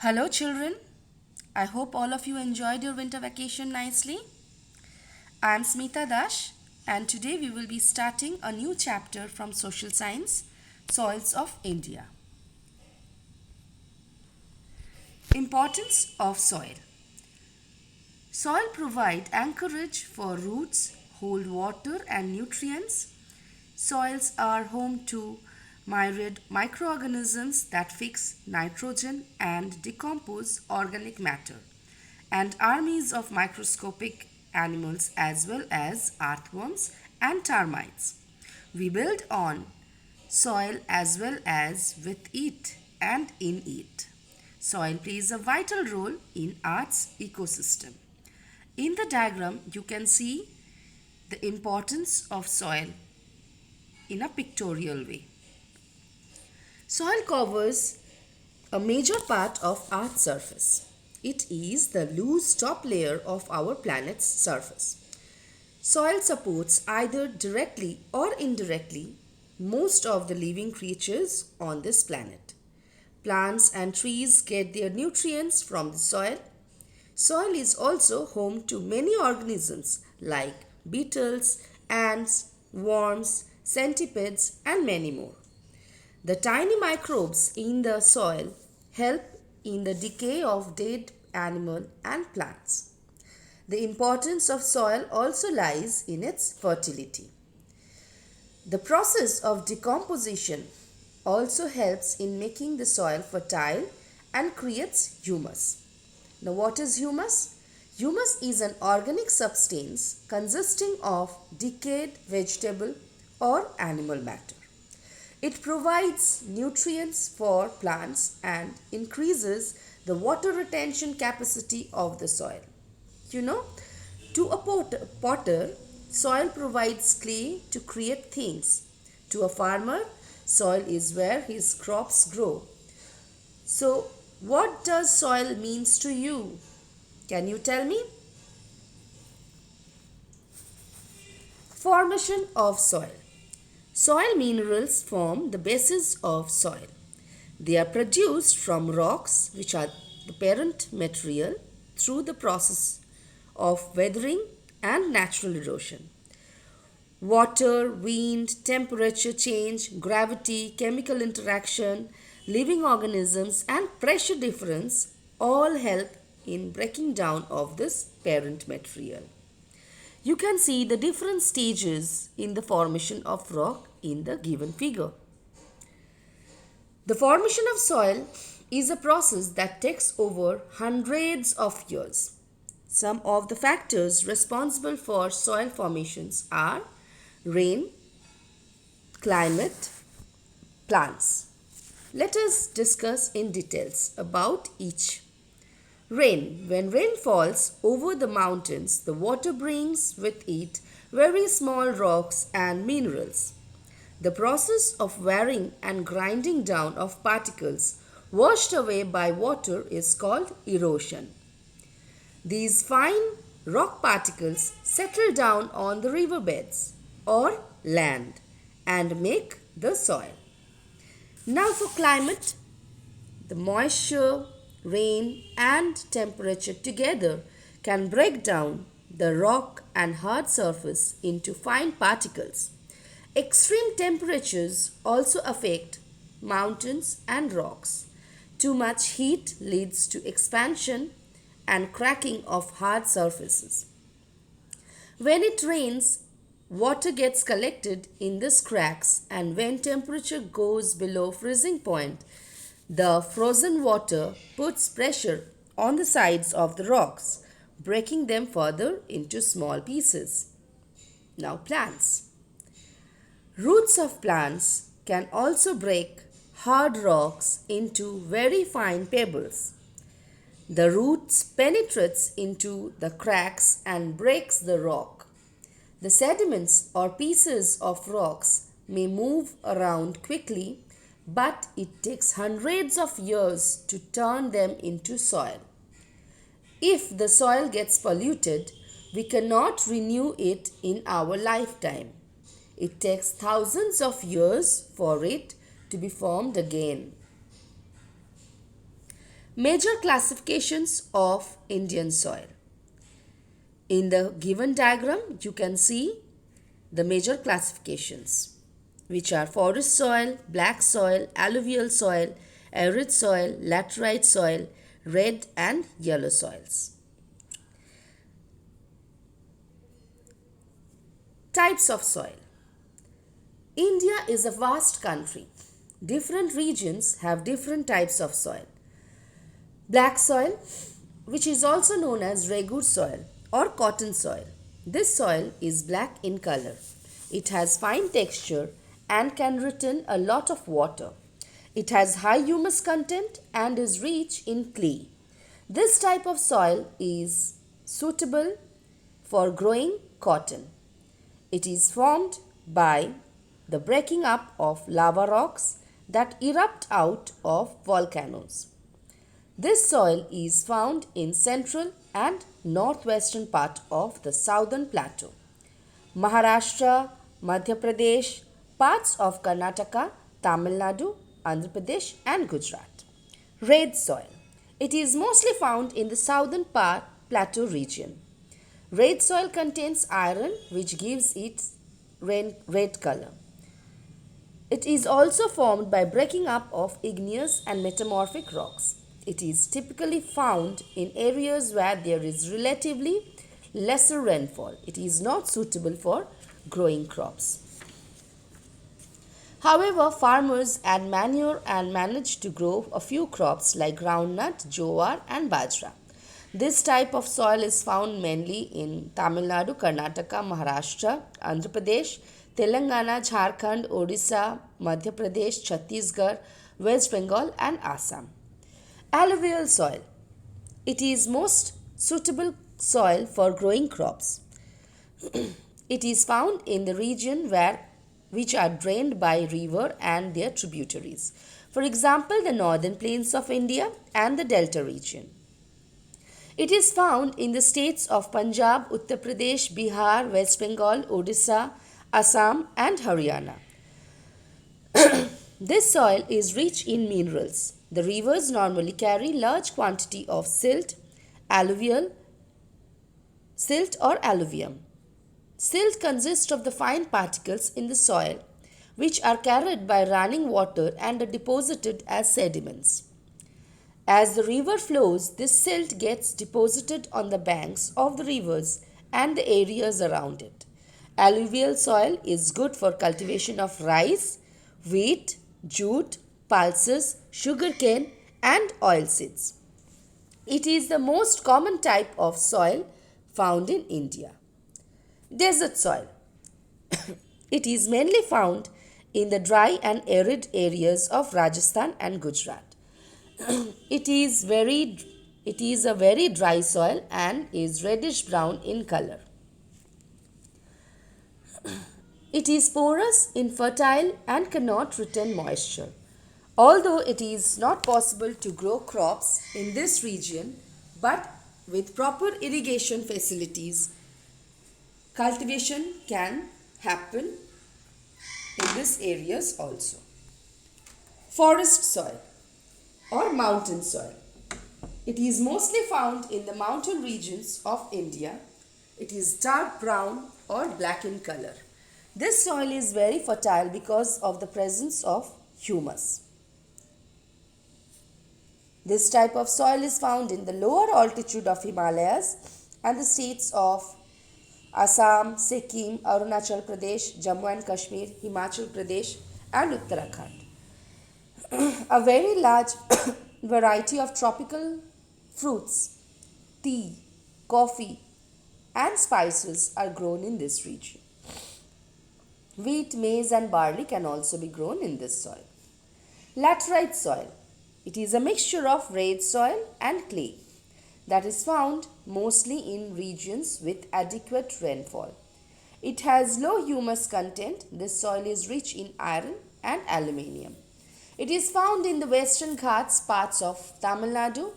Hello, children. I hope all of you enjoyed your winter vacation nicely. I am Smita Dash, and today we will be starting a new chapter from Social Science Soils of India. Importance of soil. Soil provide anchorage for roots, hold water and nutrients. Soils are home to myriad microorganisms that fix nitrogen and decompose organic matter, and armies of microscopic animals as well as earthworms and termites. We build on soil as well as with it and in it. Soil plays a vital role in Earth's ecosystem. In the diagram, you can see the importance of soil in a pictorial way. Soil covers a major part of Earth's surface. It is the loose top layer of our planet's surface. Soil supports either directly or indirectly most of the living creatures on this planet. Plants and trees get their nutrients from the soil. Soil is also home to many organisms like beetles, ants, worms, centipedes, and many more. The tiny microbes in the soil help in the decay of dead animal and plants. The importance of soil also lies in its fertility. The process of decomposition also helps in making the soil fertile and creates humus. Now, what is humus? Humus is an organic substance consisting of decayed vegetable or animal matter. It provides nutrients for plants and increases the water retention capacity of the soil. To a potter, soil provides clay to create things. To a farmer, soil is where his crops grow. So, what does soil means to you? Can you tell me? Formation of soil. Soil minerals form the basis of soil. They are produced from rocks, which are the parent material, through the process of weathering and natural erosion. Water, wind, temperature change, gravity, chemical interaction, living organisms, and pressure difference all help in breaking down of this parent material. You can see the different stages in the formation of rock in the given figure. The formation of soil is a process that takes over hundreds of years. Some of the factors responsible for soil formations are rain, climate, plants. Let us discuss in details about each. Rain. When rain falls over the mountains, the water brings with it very small rocks and minerals. The process of wearing and grinding down of particles washed away by water is called erosion. These fine rock particles settle down on the riverbeds or land and make the soil. Now for climate, the moisture, rain and temperature together can break down the rock and hard surface into fine particles. Extreme temperatures also affect mountains and rocks. Too much heat leads to expansion and cracking of hard surfaces. When it rains, water gets collected in these cracks, and when temperature goes below freezing point, the frozen water puts pressure on the sides of the rocks, breaking them further into small pieces. Now plants. Roots of plants can also break hard rocks into very fine pebbles. The roots penetrates into the cracks and breaks the rock. The sediments or pieces of rocks may move around quickly, but it takes hundreds of years to turn them into soil. If the soil gets polluted, we cannot renew it in our lifetime. It takes thousands of years for it to be formed again. Major classifications of Indian soil. In the given diagram, you can see the major classifications, which are forest soil, black soil, alluvial soil, arid soil, laterite soil, red and yellow soils. Types of soil. India is a vast country. Different regions have different types of soil. Black soil, which is also known as regur soil or cotton soil. This soil is black in color. It has fine texture and can retain a lot of water. It has high humus content and is rich in clay. This type of soil is suitable for growing cotton. It is formed by the breaking up of lava rocks that erupt out of volcanoes. This soil is found in central and northwestern part of the southern plateau, Maharashtra, Madhya Pradesh, parts of Karnataka, Tamil Nadu, Andhra Pradesh and Gujarat. Red soil. It is mostly found in the southern part plateau region. Red soil contains iron which gives it red color. It is also formed by breaking up of igneous and metamorphic rocks. It is typically found in areas where there is relatively lesser rainfall. It is not suitable for growing crops. However, farmers add manure and manage to grow a few crops like groundnut, jowar and bajra. This type of soil is found mainly in Tamil Nadu, Karnataka, Maharashtra, Andhra Pradesh, Telangana, Jharkhand, Odisha, Madhya Pradesh, Chhattisgarh, West Bengal and Assam. Alluvial soil. It is most suitable soil for growing crops. It is found in the region which are drained by river and their tributaries. For example, the northern plains of India and the delta region. It is found in the states of Punjab, Uttar Pradesh, Bihar, West Bengal, Odisha, Assam and Haryana. This soil is rich in minerals. The rivers normally carry large quantity of silt or alluvium. Silt consists of the fine particles in the soil which are carried by running water and are deposited as sediments. As the river flows, this silt gets deposited on the banks of the rivers and the areas around it. Alluvial soil is good for cultivation of rice, wheat, jute, pulses, sugarcane and oilseeds. It is the most common type of soil found in India. Desert soil. It is mainly found in the dry and arid areas of Rajasthan and Gujarat. It is a very dry soil and is reddish brown in color. It is porous, infertile and cannot retain moisture. Although it is not possible to grow crops in this region, but with proper irrigation facilities, cultivation can happen in these areas also. Forest soil or mountain soil. It is mostly found in the mountain regions of India. It is dark brown or black in color. This soil is very fertile because of the presence of humus. This type of soil is found in the lower altitude of Himalayas and the states of Assam, Sikkim, Arunachal Pradesh, Jammu and Kashmir, Himachal Pradesh and Uttarakhand. A very large variety of tropical fruits, tea, coffee and spices are grown in this region. Wheat, maize and barley can also be grown in this soil. Laterite soil. It is a mixture of red soil and clay that is found mostly in regions with adequate rainfall. It has low humus content. This soil is rich in iron and aluminium. It is found in the Western Ghats parts of Tamil Nadu,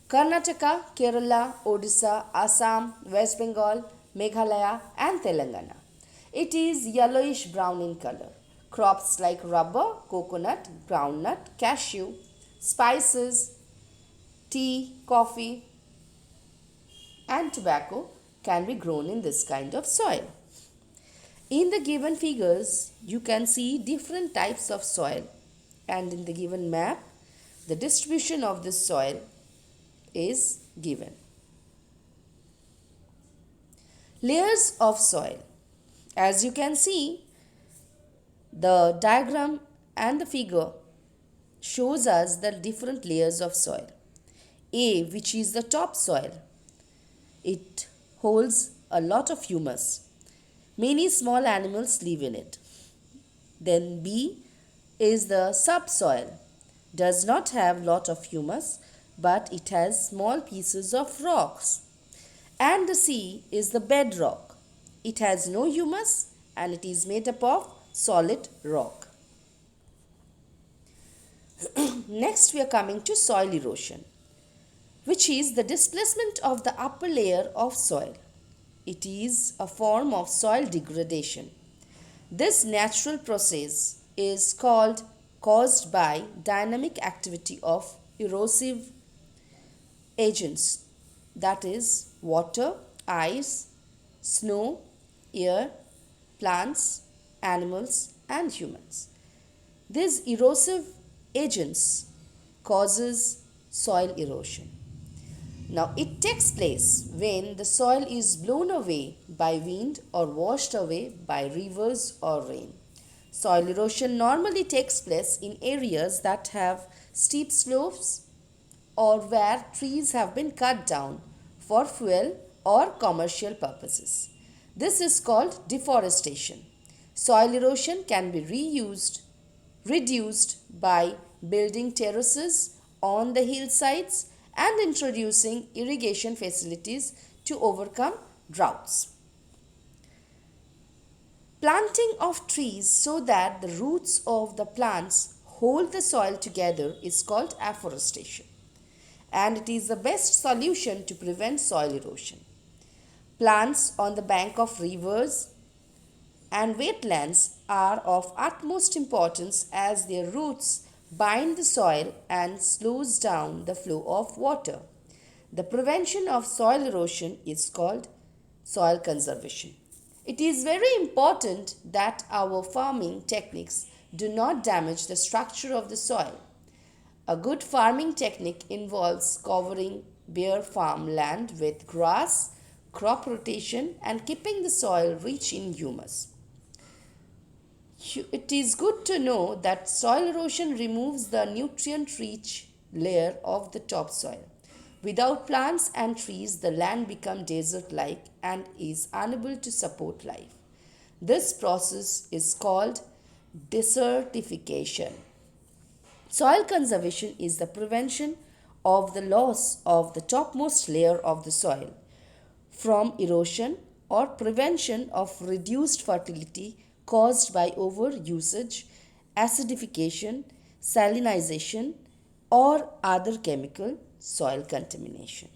Karnataka, Kerala, Odisha, Assam, West Bengal, Meghalaya and Telangana. It is yellowish brown in color. Crops like rubber, coconut, groundnut, cashew, spices tea, coffee, and tobacco can be grown in this kind of soil. In the given figures, you can see different types of soil, and in the given map, the distribution of this soil is given. Layers of soil. As you can see, the diagram and the figure shows us the different layers of soil. A, which is the top soil, it holds a lot of humus. Many small animals live in it. Then B is the subsoil. Does not have lot of humus, but it has small pieces of rocks. And the C is the bedrock. It has no humus and it is made up of solid rock. Next we are coming to soil erosion, which is the displacement of the upper layer of soil. It is a form of soil degradation. This natural process is caused by dynamic activity of erosive agents, that is water, ice, snow, air, plants, animals and humans. These erosive agents causes soil erosion. Now it takes place when the soil is blown away by wind or washed away by rivers or rain. Soil erosion normally takes place in areas that have steep slopes or where trees have been cut down for fuel or commercial purposes. This is called deforestation. Soil erosion can be reduced by building terraces on the hillsides and introducing irrigation facilities to overcome droughts. Planting of trees so that the roots of the plants hold the soil together is called afforestation, and it is the best solution to prevent soil erosion. Plants on the bank of rivers and wetlands are of utmost importance as their roots bind the soil and slows down the flow of water. The prevention of soil erosion is called soil conservation. It is very important that our farming techniques do not damage the structure of the soil. A good farming technique involves covering bare farmland with grass, crop rotation, and keeping the soil rich in humus. It is good to know that soil erosion removes the nutrient-rich layer of the topsoil. Without plants and trees, the land becomes desert-like and is unable to support life. This process is called desertification. Soil conservation is the prevention of the loss of the topmost layer of the soil from erosion or prevention of reduced fertility caused by overusage, acidification, salinization, or other chemical soil contamination.